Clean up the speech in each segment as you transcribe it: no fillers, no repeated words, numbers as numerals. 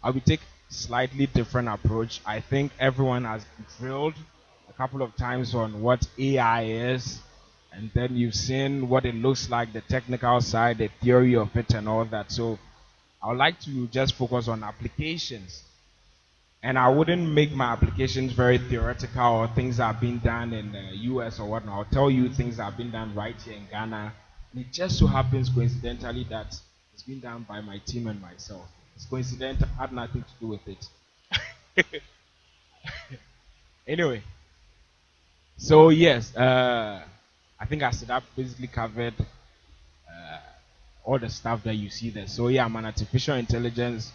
I will take slightly different approach. I think everyone has been drilled a couple of times on what AI is, and then you've seen what it looks like, the technical side, the theory of it, and all that. So I would like to just focus on applications. And I wouldn't make my applications very theoretical or things that are being done in the US or whatnot. I'll tell you things that have been done right here in Ghana. And it just so happens coincidentally that it's been done by my team and myself. It's coincidental, had nothing to do with it. Anyway, so yes, I think I said that basically covered all the stuff that you see there. So yeah, I'm an artificial intelligence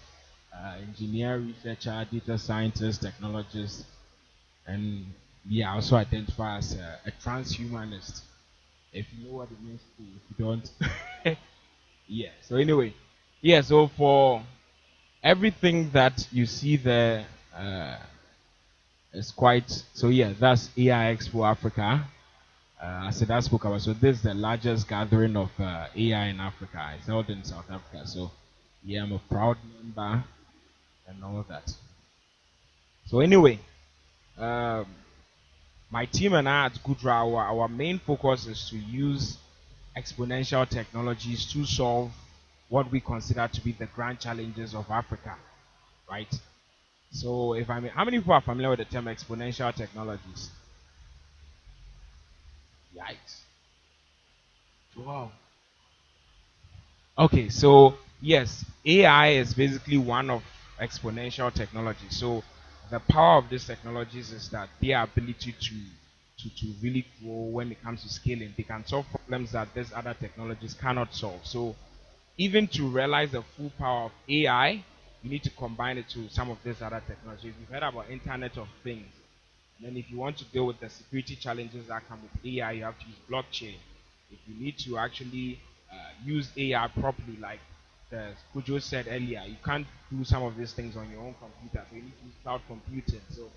engineer, researcher, data scientist, technologist, and yeah, I also identify as a transhumanist. If you know what it means to, if you don't, yeah. So anyway, yeah. So for everything that you see there, is quite. So yeah, that's AI Expo Africa. I said I spoke about. So this is the largest gathering of AI in Africa. It's held in South Africa. So yeah, I'm a proud member and all that. So anyway, um, my team and I at GUDRA, our main focus is to use exponential technologies to solve what we consider to be the grand challenges of Africa, right? So if I may, how many people are familiar with the term exponential technologies? Yikes. Wow. Okay, so yes, AI is basically one of exponential technology. So the power of these technologies is that their ability to really grow when it comes to scaling. They can solve problems that these other technologies cannot solve. So even to realize the full power of AI, you need to combine it to some of these other technologies. You've heard about Internet of Things. And then if you want to deal with the security challenges that come with AI, you have to use blockchain. If you need to actually use AI properly, like the Kujo said earlier, you can't do some of these things on your own computer. So you need to use cloud computing. So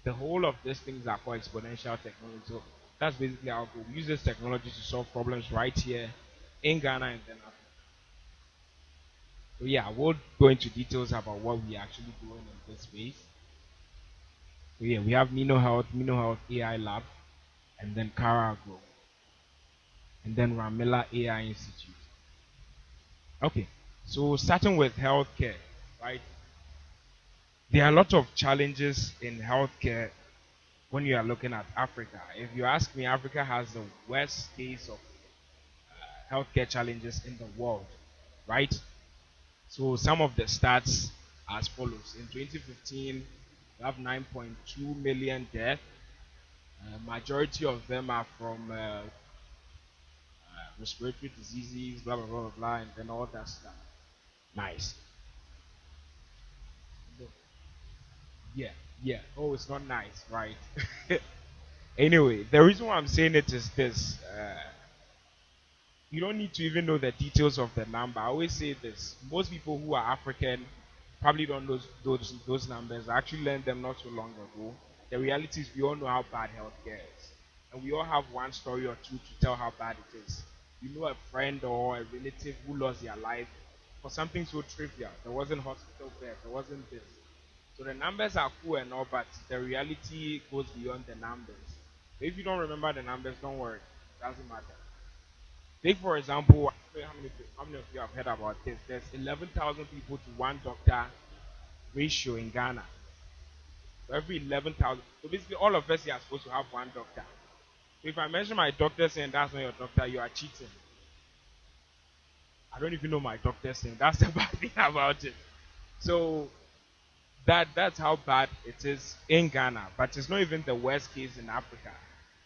the whole of these things are called exponential technology. So that's basically our goal. We use this technology to solve problems right here in Ghana and then Africa. So yeah, I won't go into details about what we actually doing in this space. So yeah, we have minoHealth AI Lab, and then karaAgro, and then Ramila AI Institute. Okay, so starting with healthcare, right? There are a lot of challenges in healthcare when you are looking at Africa. If you ask me, Africa has the worst case of healthcare challenges in the world, right? So some of the stats as follows. In 2015, we have 9.2 million deaths. Majority of them are from respiratory diseases, blah blah blah blah blah, and then all that stuff. Nice. Yeah, yeah. Oh, it's not nice, right? Anyway, the reason why I'm saying it is this: you don't need to even know the details of the number. I always say this: most people who are African probably don't know those numbers. I actually learned them not so long ago. The reality is, we all know how bad healthcare is, and we all have one story or two to tell how bad it is. You know a friend or a relative who lost their life for something so trivial. There wasn't hospital bed. There wasn't this. So the numbers are cool and all, but the reality goes beyond the numbers. If you don't remember the numbers, don't worry. It doesn't matter. Take for example, I don't know how many of you have heard about this? There's 11,000 people to one doctor ratio in Ghana. So every 11,000. So basically, all of us here are supposed to have one doctor. So if I mention my doctor saying that's not your doctor, you are cheating. I don't even know my doctor saying. That's the bad thing about it. So that's how bad it is in Ghana. But it's not even the worst case in Africa.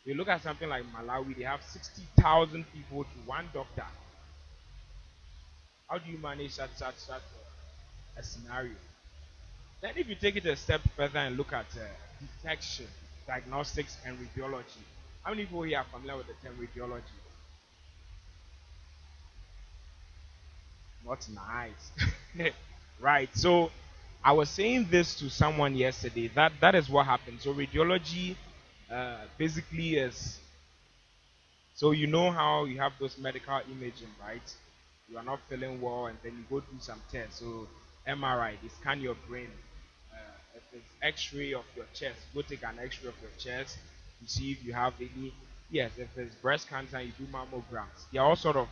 You look at something like Malawi, they have 60,000 people to one doctor. How do you manage such a scenario? Then, if you take it a step further and look at detection, diagnostics, and radiology, how many people here are familiar with the term radiology? Not nice. Right. So, I was saying this to someone yesterday. That is what happened. So, radiology basically is, so you know how you have those medical imaging, right? You are not feeling well, and then you go do some tests. So MRI, they scan your brain. If it's X-ray of your chest, go take an X-ray of your chest to see if you have any. Yes, if it's breast cancer, you do mammograms. They are all sort of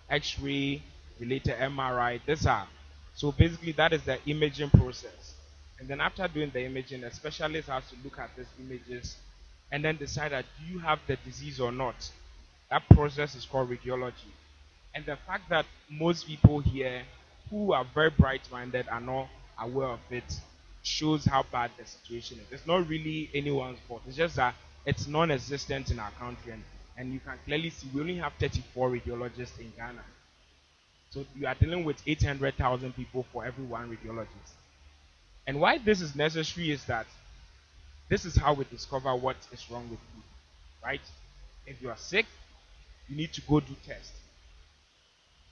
X-ray related MRI. These are so basically that is the imaging process. And then after doing the imaging, a specialist has to look at these images and then decide that do you have the disease or not. That process is called radiology. And the fact that most people here who are very bright minded are not aware of it shows how bad the situation is. It's not really anyone's fault. It's just that it's non existent in our country. And you can clearly see we only have 34 radiologists in Ghana. So you are dealing with 800,000 people for every one radiologist. And why this is necessary is that this is how we discover what is wrong with you, right? If you are sick, you need to go do tests.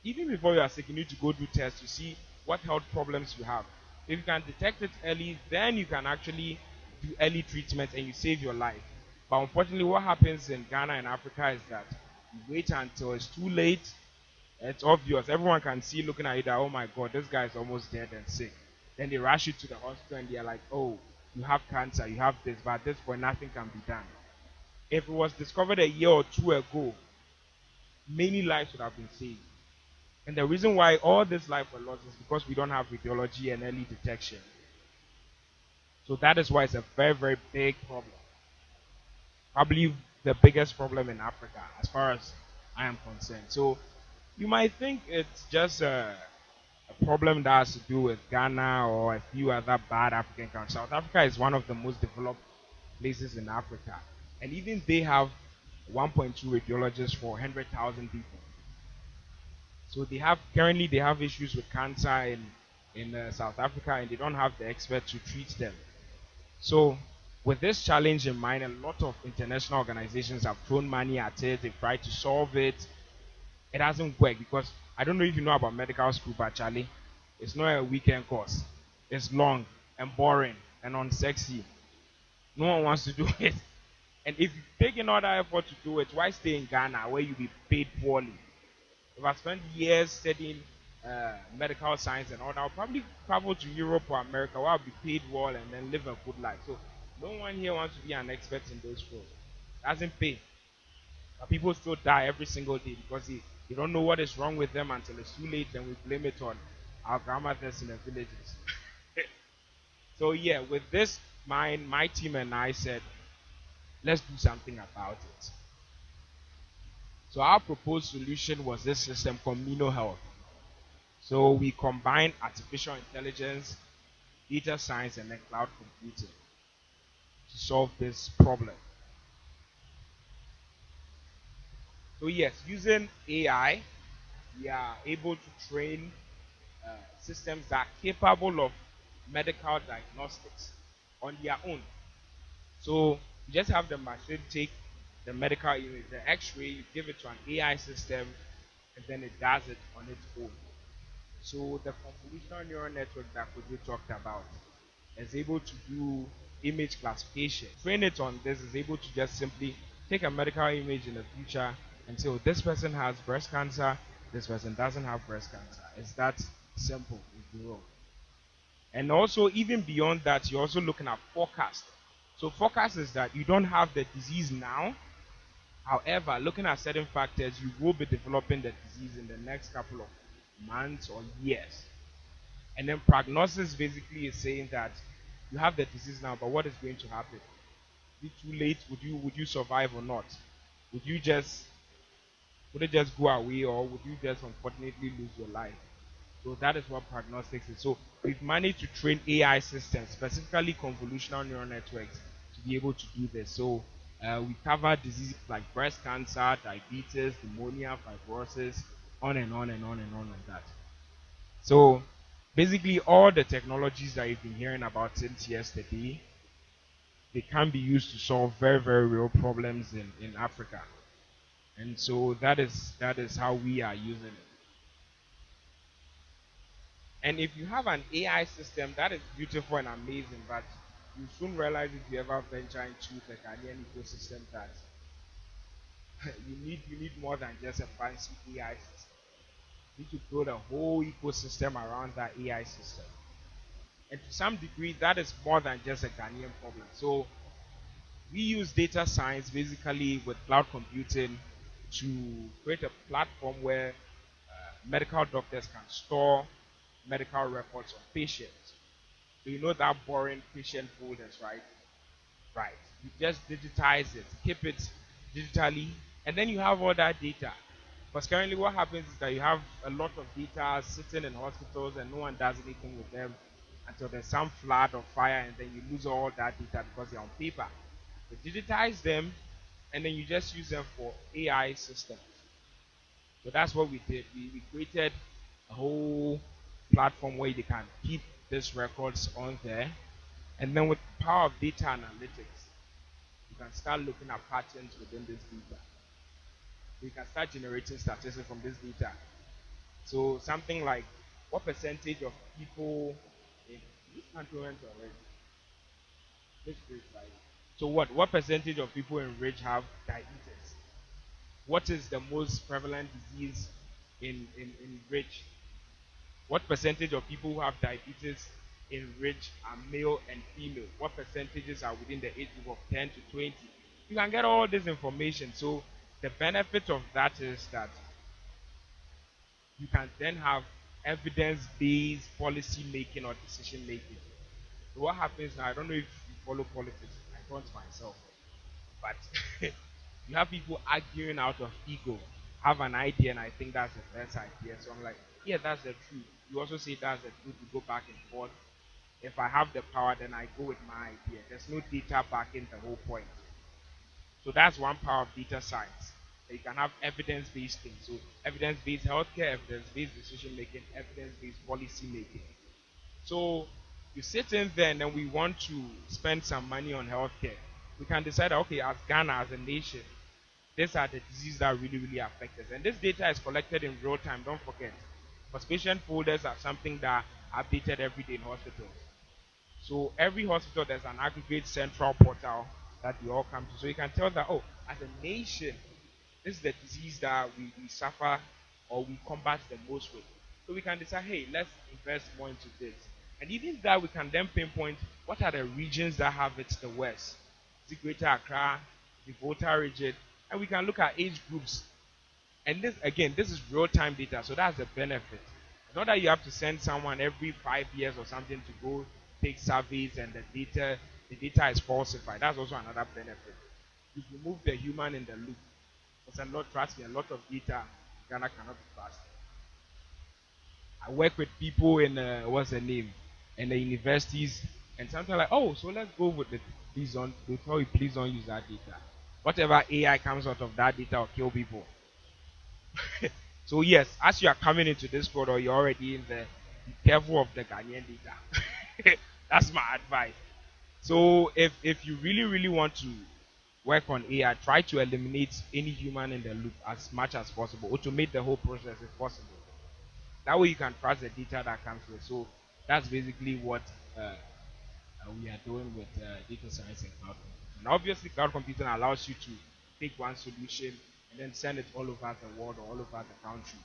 Even before you are sick, you need to go do tests to see what health problems you have. If you can detect it early, then you can actually do early treatment and you save your life. But unfortunately, what happens in Ghana and Africa is that you wait until it's too late. It's obvious. Everyone can see looking at you that, oh my God, this guy is almost dead and sick. Then they rush you to the hospital and they're like, oh, you have cancer, you have this, but at this point, nothing can be done. If it was discovered a year or two ago, many lives would have been saved. And the reason why all this life were lost is because we don't have radiology and early detection. So that is why it's a very, very big problem. Probably the biggest problem in Africa, as far as I am concerned. So you might think it's just a problem that has to do with Ghana or a few other bad African countries. South Africa is one of the most developed places in Africa. And even they have 1.2 radiologists for 100,000 people. So currently they have issues with cancer in South Africa and they don't have the experts to treat them. So with this challenge in mind, a lot of international organizations have thrown money at it. They've tried to solve it. It hasn't worked because I don't know if you know about medical school, but Charlie, it's not a weekend course. It's long and boring and unsexy. No one wants to do it. And if you take in all that effort to do it, why stay in Ghana where you be paid poorly? If I spent years studying medical science and all that, I'll probably travel to Europe or America where I'll be paid well and then live a good life. So no one here wants to be an expert in those fields. It doesn't pay. But people still die every single day because they don't know what is wrong with them until it's too late, then we blame it on our grandmothers in the villages. So yeah, with this mind, my team and I said, let's do something about it. So our proposed solution was this system called minoHealth. So we combine artificial intelligence, data science, and then cloud computing to solve this problem. So yes, using AI, we are able to train systems that are capable of medical diagnostics on their own. So you just have the machine take the medical image, the X-ray, you give it to an AI system, and then it does it on its own. So the convolutional neural network that we talked about is able to do image classification. Train it on this is able to just simply take a medical image in the future and say, oh, this person has breast cancer, this person doesn't have breast cancer. It's that simple, if you will. And also, even beyond that, you're also looking at forecast. So forecast is that you don't have the disease now. However, looking at certain factors, you will be developing the disease in the next couple of months or years. And then prognosis basically is saying that you have the disease now, but what is going to happen? Is it too late? Would you survive or not? Would it just go away, or would you just unfortunately lose your life? So that is what prognostics is. So we've managed to train AI systems, specifically convolutional neural networks, to be able to do this. So we cover diseases like breast cancer, diabetes, pneumonia, fibrosis, on and on and on and on like that. So basically all the technologies that you've been hearing about since yesterday, they can be used to solve very, very real problems in Africa. And so that is how we are using it. And if you have an AI system, that is beautiful and amazing, but you soon realize if you ever venture into the Ghanaian ecosystem that you need more than just a fancy AI system. You need to build a whole ecosystem around that AI system. And to some degree, that is more than just a Ghanaian problem. So we use data science basically with cloud computing to create a platform where medical doctors can store medical records of patients. So you know that boring patient folders, right? Right. You just digitize it, keep it digitally, and then you have all that data. Because currently, what happens is that you have a lot of data sitting in hospitals and no one does anything with them until there's some flood or fire, and then you lose all that data because they're on paper. You digitize them, and then you just use them for AI systems. So that's what we did. We created a whole platform where they can keep these records on there. And then with the power of data analytics, you can start looking at patterns within this data. You can start generating statistics from this data. So something like what percentage of people in this country went already? This great, right? So what percentage of people in Ridge have diabetes? What is the most prevalent disease in Ridge? What percentage of people who have diabetes in Ridge are male and female? What percentages are within the age group of 10 to 20? You can get all this information. So the benefit of that is that you can then have evidence-based policy making or decision making. So what happens now? I don't know if you follow politics. I don't myself, but you have people arguing out of ego. Have an idea, and I think that's the best idea. So I'm like, yeah, that's the truth. You also say that's the truth. We go back and forth. If I have the power, then I go with my idea. There's no data backing the whole point. So that's one power of data science. You can have evidence-based things. So evidence-based healthcare, evidence-based decision making, evidence-based policy making. So you sit in there and then we want to spend some money on healthcare. We can decide, okay, as Ghana, as a nation, these are the diseases that really, really affect us. And this data is collected in real time, don't forget. Because patient folders are something that are updated every day in hospitals. So every hospital, there's an aggregate central portal that we all come to. So you can tell that, oh, as a nation, this is the disease that we suffer or we combat the most with. So we can decide, hey, let's invest more into this. And even that, we can then pinpoint what are the regions that have it the worst. Is it Greater Accra, the Volta region, and we can look at age groups. And this, again, this is real-time data, so that's the benefit. It's not that you have to send someone every 5 years or something to go take surveys and the data is falsified. That's also another benefit. You remove the human in the loop. Because a lot, trust me, a lot of data Ghana cannot be trusted. I work with people in what's the name, in the universities, and sometimes like, oh, so let's go with the please don't. They tell you please don't use that data. Whatever AI comes out of that data will kill people. So yes, as you are coming into this world or you're already in there, be careful of the Ghanaian data. That's my advice. So if you really really want to work on AI, try to eliminate any human in the loop as much as possible. Automate the whole process if possible. That way you can trust the data that comes with. So that's basically what we are doing with data science and cloud computing. And obviously, cloud computing allows you to take one solution and then send it all over the world or all over the country.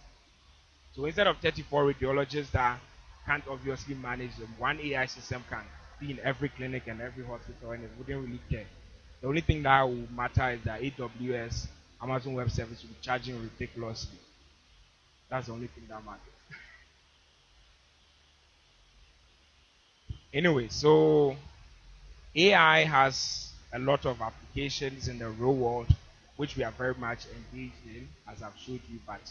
So instead of 34 radiologists that can't obviously manage them, one AI system can be in every clinic and every hospital and it wouldn't really care. The only thing that will matter is that AWS, Amazon Web Service, will be charging ridiculously. That's the only thing that matters. Anyway, so AI has a lot of applications in the real world, which we are very much engaged in, as I've showed you, but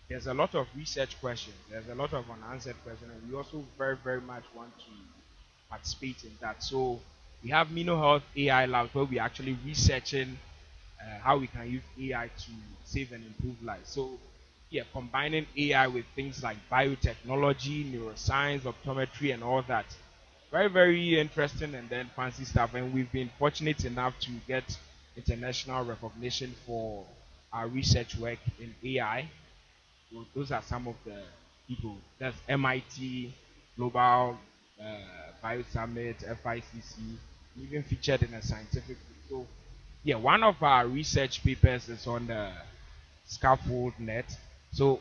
there's a lot of research questions, there's a lot of unanswered questions, and we also very, very much want to participate in that. So we have minoHealth AI Labs where we're actually researching how we can use AI to save and improve lives. So yeah, combining AI with things like biotechnology, neuroscience, optometry, and all that. Very, very interesting and then fancy stuff. And we've been fortunate enough to get international recognition for our research work in AI. So those are some of the people. That's MIT, Global Bio Summit, FICC, even featured in a scientific book. So, yeah, one of our research papers is on the scaffold net. So,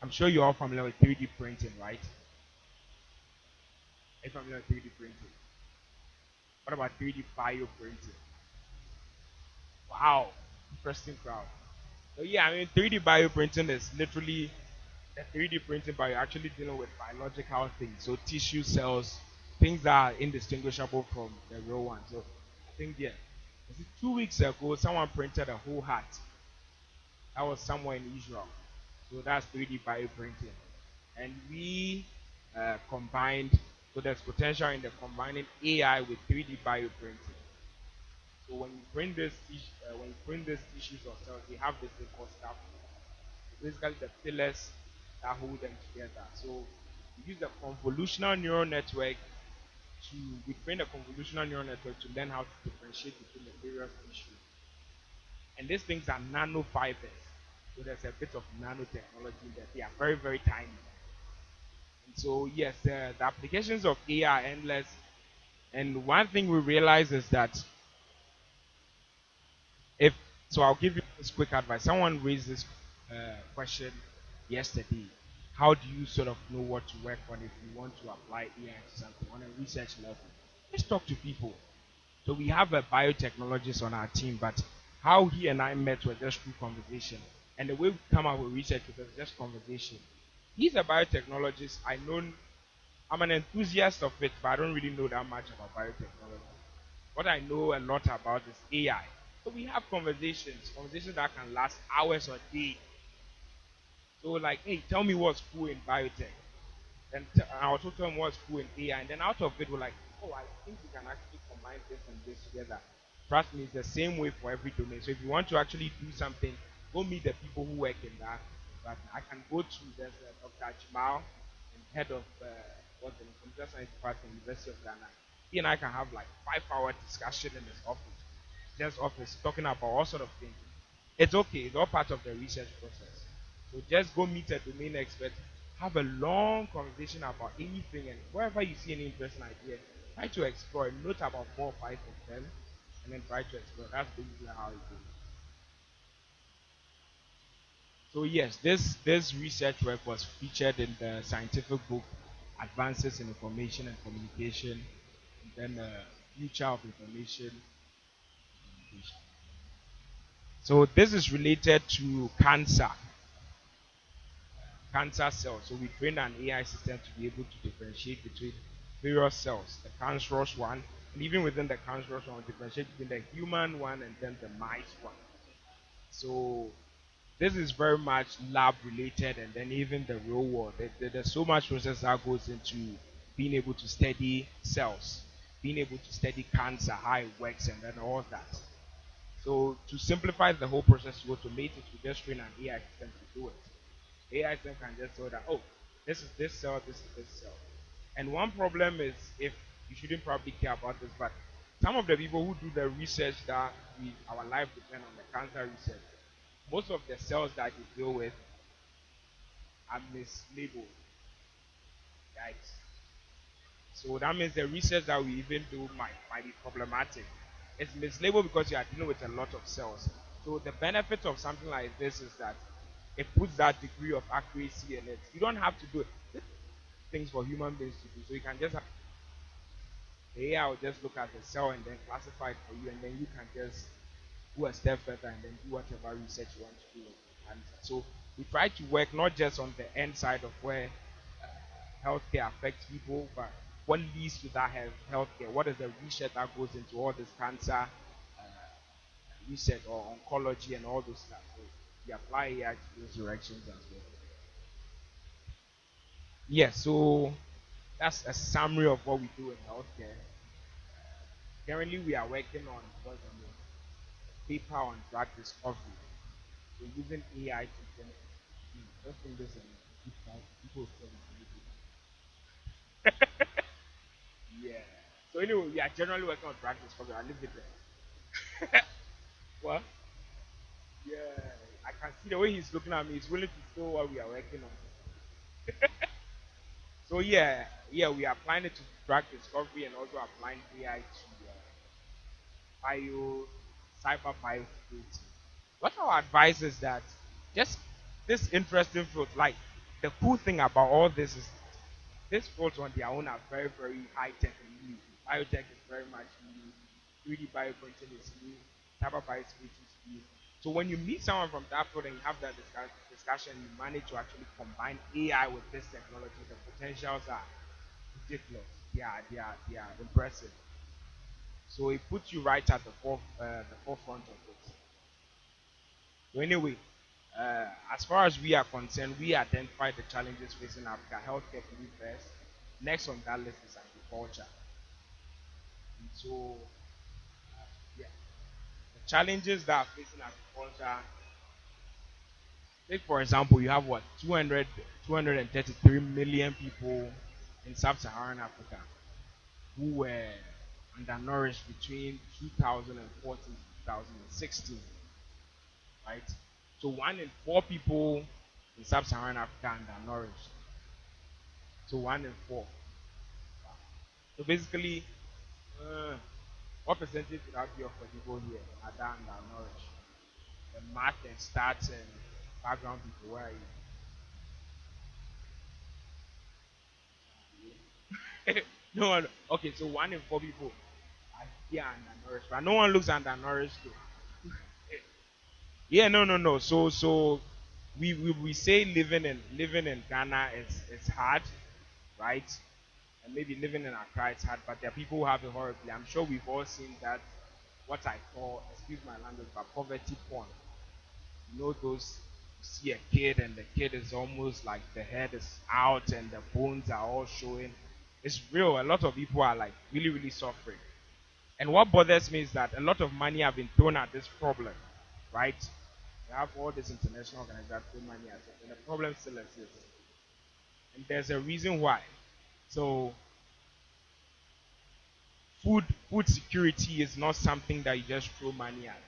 I'm sure you're all familiar with 3D printing, right? If I'm not 3D printing, what about 3D bioprinting? Wow, interesting crowd. So yeah, I mean 3D bioprinting is literally the 3D printing, but you're actually dealing with biological things. So tissue cells, things that are indistinguishable from the real one. So I think yeah, was it 2 weeks ago someone printed a whole heart. That was somewhere in Israel. So that's 3D bioprinting. And we combined, so there's potential in the combining AI with 3D bioprinting. So when you print these tissues or cells, they have this thing called scaffold. Basically the pillars that hold them together. So we use the convolutional neural network to we train the convolutional neural network to learn how to differentiate between the various tissues. And these things are nanofibers. So there's a bit of nanotechnology in there. They are very, very tiny. And so yes, the applications of AI are endless. And one thing we realize is that if so, I'll give you this quick advice. Someone raised this question yesterday. How do you sort of know what to work on if you want to apply AI to something on a research level? Let's talk to people. So we have a biotechnologist on our team, but how he and I met was just through conversation. And the way we come up with research was just conversation. He's a biotechnologist. I'm an enthusiast of it, but I don't really know that much about biotechnology. What I know a lot about is AI. So we have conversations that can last hours or days. So like, hey, tell me what's cool in biotech. And I also tell them what's cool in AI. And then out of it, we're like, oh, I think we can actually combine this and this together. Trust me, it's the same way for every domain. So if you want to actually do something, go meet the people who work in that. But I can go to there's Dr. Jamal, head of what's the computer science department, University of Ghana. He and I can have like 5 hour discussion in his office, just office, talking about all sort of things. It's okay. It's all part of the research process. So just go meet a domain expert, have a long conversation about anything, and wherever you see any interesting idea, try to explore. Note about 4 or 5 of them, and then try to explore. That's basically how it goes. So yes, this research work was featured in the scientific book Advances in Information and Communication, and then Future of Information. So this is related to cancer cells. So we train an AI system to be able to differentiate between various cells, the cancerous one, and even within the cancerous one, differentiate between the human one and then the mice one. So this is very much lab related, and then even the real world. There's so much process that goes into being able to study cells, being able to study cancer, how it works, and then all that. So to simplify the whole process, to automate it, we just train an AI system to do it. AI system can just tell that, oh, this is this cell, this is this cell. And one problem is if you shouldn't probably care about this, but some of the people who do the research that our life depend on the cancer research, most of the cells that they deal with are mislabeled, right? So that means the research that we even do might be problematic. It's mislabeled because you are dealing with a lot of cells. So the benefit of something like this is that it puts that degree of accuracy in it. You don't have to do it. Things for human beings to do. So you can just have, the AI will just look at the cell and then classify it for you, and then you can just go a step further and then do whatever research you want to do. And so we try to work not just on the end side of where healthcare affects people, but what leads to that healthcare? What is the research that goes into all this cancer research or oncology and all those stuff? So we apply AI to those directions as well. Yeah, so that's a summary of what we do in healthcare. Currently, we are working on what's the name? Paper on drug discovery. So using AI to just think this and people still yeah. So anyway, we are generally working on drug discovery. I live it there. Well, yeah, I can see the way he's looking at me. He's willing to show what we are working on. So yeah, we are applying it to drug discovery and also applying AI to bio, cyber biosecurity. What our advice is that just this interesting field, like the cool thing about all this is these fields on their own are very, very high tech and new. Biotech is very much new. 3D bioprinting is new. Cyber biosecurity is new. So when you meet someone from that field and you have that discussion, you manage to actually combine AI with this technology, the potentials are ridiculous. They are impressive. So it puts you right at the forefront of it. So anyway, as far as we are concerned, we identify the challenges facing Africa. Healthcare to be first. Next on that list is agriculture. And so, yeah, the challenges that are facing agriculture. Take for example, you have what 233 million people in sub-Saharan Africa who were undernourished between 2014 to 2016, right? So 1 in 4 people in sub-Saharan Africa are undernourished. So 1 in 4. So basically, uh, what percentage would that be of the people here are that undernourished? The math and stats and background people, where are you? No one. Okay, so 1 in 4 people are here undernourished, but no one looks undernourished though. Yeah, no, no, no. So we say living in Ghana is hard, right? And maybe living in Accra is hard, but there are people who have it horribly. I'm sure we've all seen that what I call, excuse my language, but poverty porn. You know those you see a kid and the kid is almost like the head is out and the bones are all showing. It's real. A lot of people are like really, really suffering. And what bothers me is that a lot of money have been thrown at this problem, right? We have all these international organizations that throw money at it, and the problem still exists. And there's a reason why. So food security is not something that you just throw money at.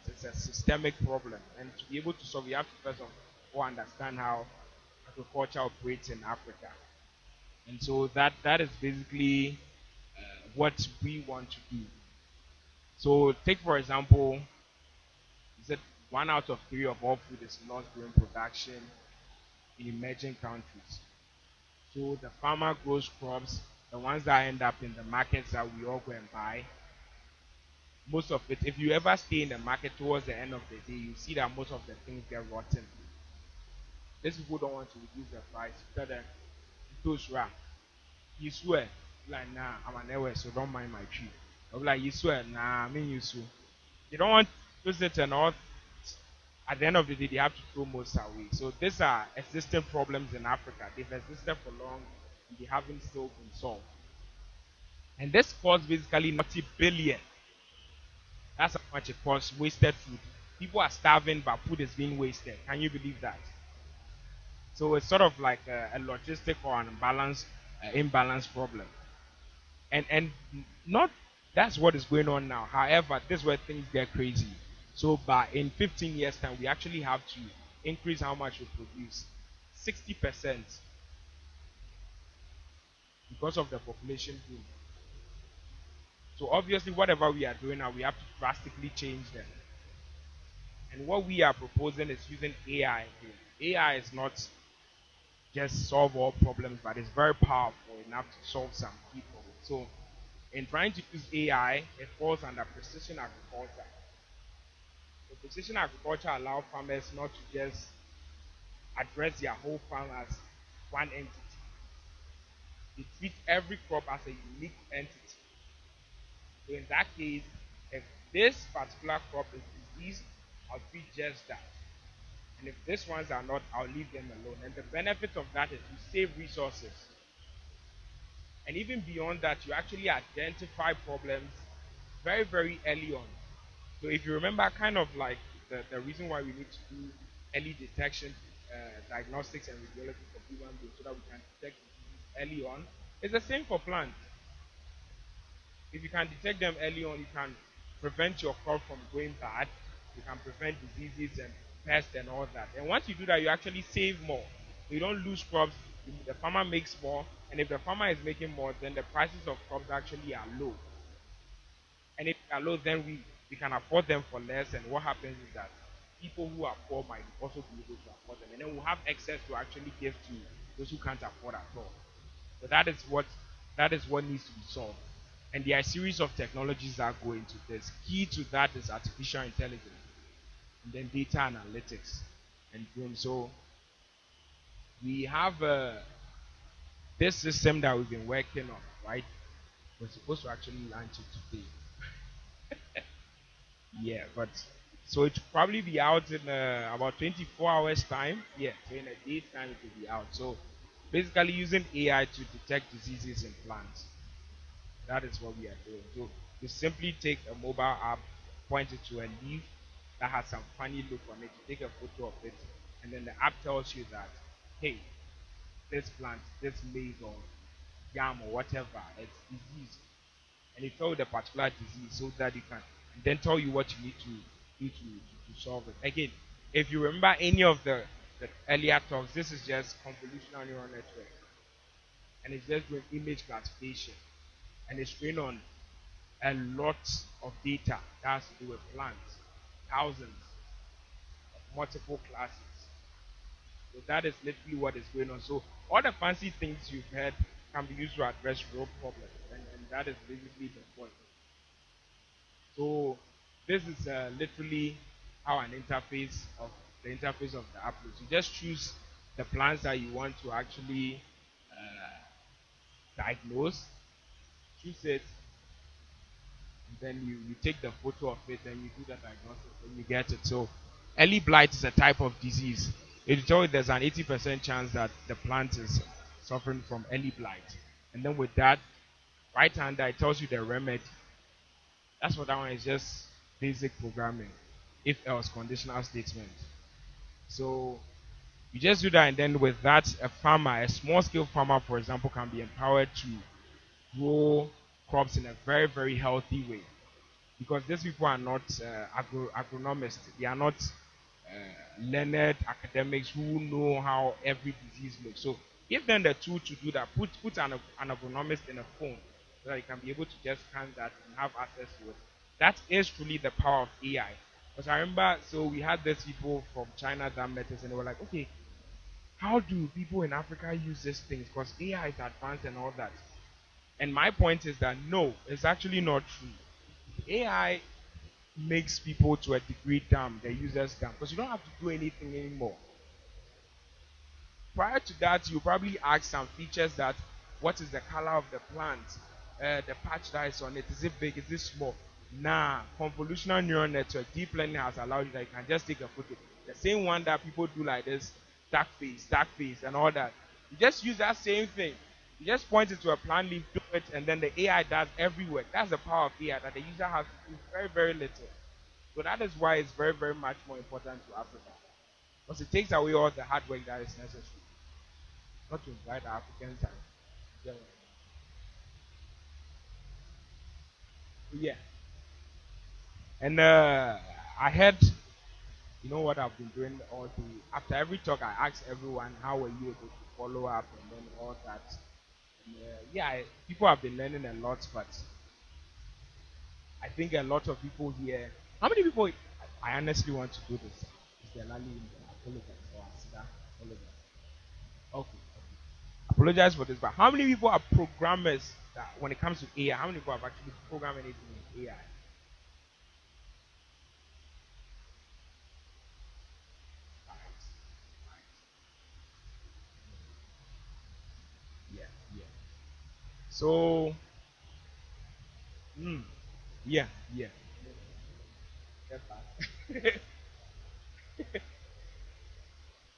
It's a systemic problem, and to be able to solve, you have to first of all understand how agriculture operates in Africa. And so that is basically what we want to do. So take for example, is that 1 out of 3 of all food is lost during production in emerging countries. So the farmer grows crops, the ones that end up in the markets that we all go and buy. Most of it, if you ever stay in the market towards the end of the day, you see that most of the things get rotten. These people don't want to reduce the price. You tell them, those right, you swear, like nah, I'm an airway, so don't mind my tree. I'll be like, you swear, nah, I mean you swear. They don't want to use it and all. At the end of the day, they have to throw most away. So these are existing problems in Africa. They've existed for long, and they haven't still been solved. And this costs basically 90 billion. That's how much it costs. Wasted food. People are starving, but food is being wasted. Can you believe that? So it's sort of like a logistic or an imbalance problem. And not that's what is going on now. However, this is where things get crazy. So by in 15 years time, we actually have to increase how much we produce 60% because of the population boom. So obviously, whatever we are doing now, we have to drastically change them. And what we are proposing is using AI. AI is not just solve all problems, but it's very powerful enough to solve some key problems. So in trying to use AI, it falls under precision agriculture. So precision agriculture allows farmers not to just address their whole farm as one entity. They treat every crop as a unique entity. So in that case, if this particular crop is diseased, I'll treat just that. And if these ones are not, I'll leave them alone. And the benefit of that is you save resources. And even beyond that, you actually identify problems very, very early on. So if you remember, kind of like the reason why we need to do early detection, diagnostics, and radiology for human beings so that we can detect diseases early on, it's the same for plants. If you can detect them early on, you can prevent your crop from going bad. You can prevent diseases and pests and all that. And once you do that, you actually save more. You don't lose crops. The farmer makes more. And if the farmer is making more, then the prices of crops actually are low. And if they are low, then we can afford them for less. And what happens is that people who are poor might also be able to afford them. And then we'll have excess to actually give to those who can't afford at all. So that is what needs to be solved. And there are a series of technologies that go into this. Key to that is artificial intelligence and then data analytics and boom. So we have this system that we've been working on, right? We're supposed to actually launch it today. Yeah, but so it will probably be out in about 24 hours time. Yeah, so in a day's time it will be out. So basically using AI to detect diseases in plants. That is what we are doing. So you simply take a mobile app, point it to a leaf that has some funny look on it. You take a photo of it, and then the app tells you that, hey, this plant, this maize or yam or whatever, it's diseased, and it tells you the particular disease so that you can and then tell you what you need to do to solve it. Again, if you remember any of the earlier talks, this is just convolutional neural network, and it's just doing image classification, and it's trained on a lot of data that has to do with plants, thousands, multiple classes. So that is literally what is going on. So all the fancy things you've heard can be used to address real problems, and that is basically the point. So this is literally how an interface of the interface of the app looks. You just choose the plants that you want to actually diagnose, choose it, and then you take the photo of it and you do the diagnosis and you get it. So Ellie Blight is a type of disease. It will tell you there's an 80% chance that the plant is suffering from Ellie Blight. And then with that, right hander, it tells you the remedy. That's what that one is, just basic programming. If else conditional statement. So you just do that, and then with that, a farmer, a small scale farmer, for example, can be empowered to grow crops in a very, very healthy way. Because these people are not agronomists, they are not learned academics who know how every disease looks. So give them the tool to do that. Put an agronomist in a phone so that you can be able to just scan that and have access to it. That is truly the power of AI. Because I remember, so we had these people from China that met us and they were like, okay, how do people in Africa use these things? Because AI is advanced and all that. And my point is that no, it's actually not true. AI makes people to a degree dumb, the users dumb, because you don't have to do anything anymore. Prior to that, you probably ask some features that what is the color of the plant, the patch that is on it, is it big, is it small? Nah, convolutional neural network, deep learning has allowed you that you can just take a photo. The same one that people do like this, dark face, and all that. You just use that same thing. You just point it to a plant leaf, do it, and then the AI does every work. That's the power of AI, that the user has to do very, very little. So that is why it's very, very much more important to Africa. Because it takes away all the hard work that is necessary. Not to imply the Africans are. Yeah. And I had, you know what I've been doing all the, after every talk, I ask everyone, how were you able to follow up and then all that. And, people have been learning a lot, but I think a lot of people here, how many people, I honestly want to do this. Is there Lali in the apologize or Asida? Apologize. Okay. Apologize for this, but how many people are programmers that when it comes to AI, how many people have actually programmed anything in AI? Right. Right. Yeah, yeah. So, mm, yeah, yeah. Get that.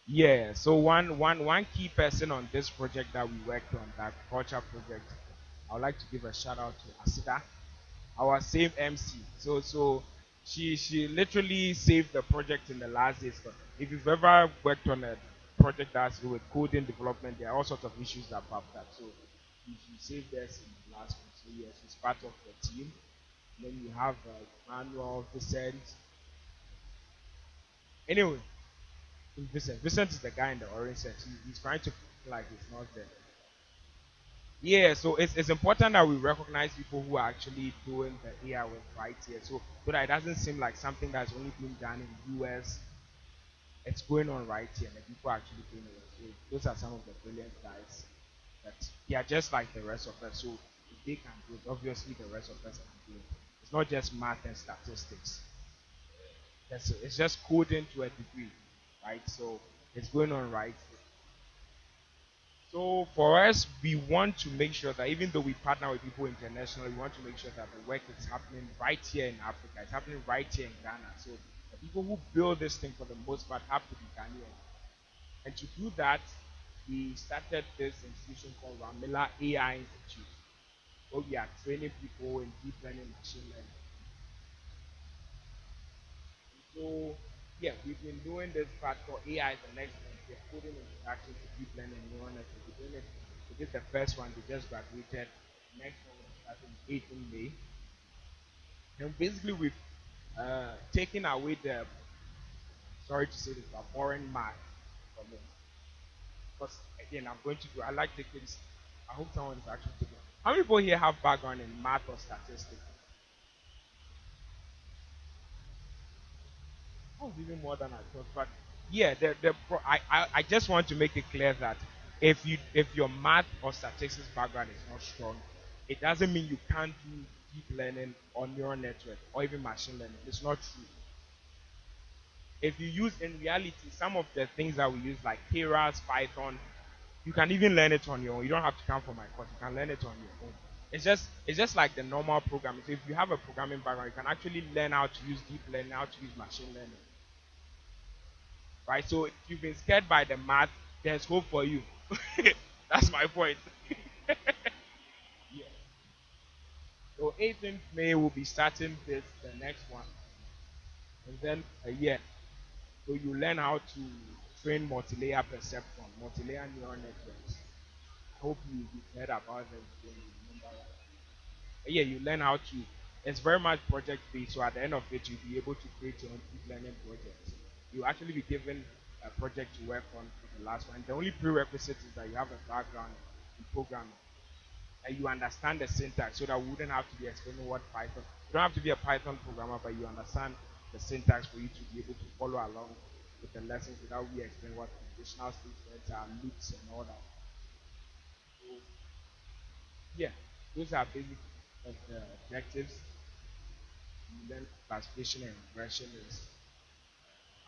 Yeah, so one key person on this project that we worked on, the agriculture project, I would like to give a shout out to Asida, our same MC. So she literally saved the project in the last days. But if you've ever worked on a project that's to do with coding development, there are all sorts of issues that pop up. So she saved us in the last one. So yes, she's part of the team. And then you have Manuel, Vicent. Anyway, Vincent. Vincent is the guy in the orange set. He's trying to feel like he's not there. Yeah, so it's important that we recognize people who are actually doing the AI work right here. So that it doesn't seem like something that's only being done in the US. It's going on right here, and the people are actually doing it. So those are some of the brilliant guys that They are just like the rest of us. So if they can do it, obviously the rest of us can do it. It's not just math and statistics. It's just coding to a degree, right? So it's going on right. So for us, we want to make sure that even though we partner with people internationally, we want to make sure that the work is happening right here in Africa. It's happening right here in Ghana. So the people who build this thing for the most part have to be Ghanaian. And to do that, we started this institution called Ramila AI Institute, where we are training people in deep learning machine learning. So yeah, we've been doing this part for AI is the next one. We're putting introduction to deep learning neural network. We're doing it. We did the first one, they just graduated. Next one will start in 18 May. And basically we've taken away the, sorry to say this, but boring math from it. Because again, I'm going to do, I like taking, I hope someone is actually taking. How many people here have background in math or statistics? Oh, even more than I thought. But yeah, I just want to make it clear that if your math or statistics background is not strong, it doesn't mean you can't do deep learning or neural network or even machine learning. It's not true. If you use in reality some of the things that we use like keras, Python, you can even learn it on your own. You don't have to come from my course. You can learn it on your own. It's just like the normal programming. So if you have a programming background, you can actually learn how to use deep learning, how to use machine learning. Right? So if you've been scared by the math, there's hope for you. That's my point. Yeah. So 18th May we'll be starting the next one, and then a year. So you learn how to train multi-layer perceptron, multi-layer neural networks. Hope you've heard about them. When you remember that. Yeah, you learn how to. It's very much project based. So at the end of it, you'll be able to create your own deep learning projects. You actually be given a project to work on for the last one. The only prerequisite is that you have a background in programming and you understand the syntax, so that we wouldn't have to be explaining what Python. You don't have to be a Python programmer, but you understand the syntax for you to be able to follow along with the lessons without we explain what conditional statements are, loops, and all that. So yeah, those are basic objectives. And then classification and regression is,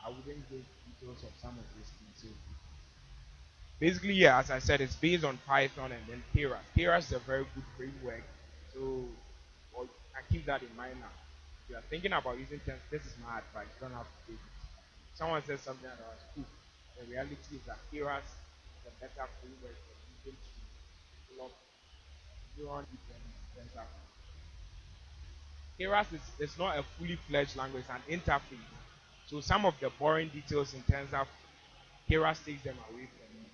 I wouldn't give details of some of these things. So basically, yeah, as I said, it's based on Python and then keras. Keras is a very good framework. So well, I keep that in mind now. If you are thinking about using terms, this is my advice. You don't have to take it. Someone says something that was cool. The reality is that keras is a better framework for using to develop neuron deep learning tensor. Keras is not a fully fledged language, it's an interface. So some of the boring details in tensor, Keras takes them away from you.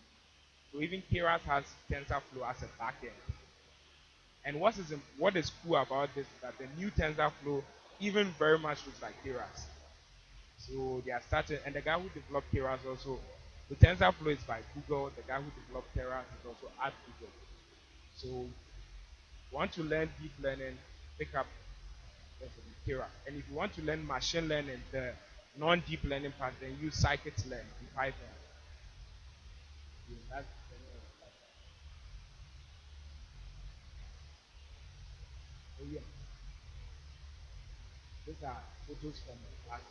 So even Keras has TensorFlow as a backend. And what is cool about this is that the new TensorFlow even very much looks like Keras. So they are starting, and the guy who developed Keras also, the TensorFlow is by Google. The guy who developed Keras is also at Google. So want to learn deep learning, pick up Keras. And if you want to learn machine learning, the non-deep learning part, then use scikit-learn in Python. Yeah, that's oh yeah. These are photos from the class.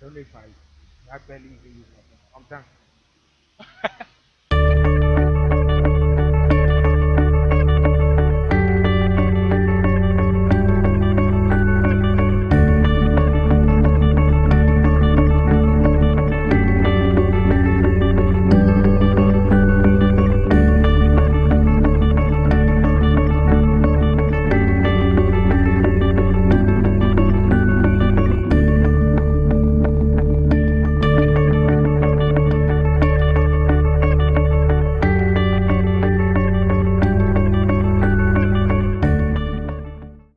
I don't know if I barely even use my phone. I'm done.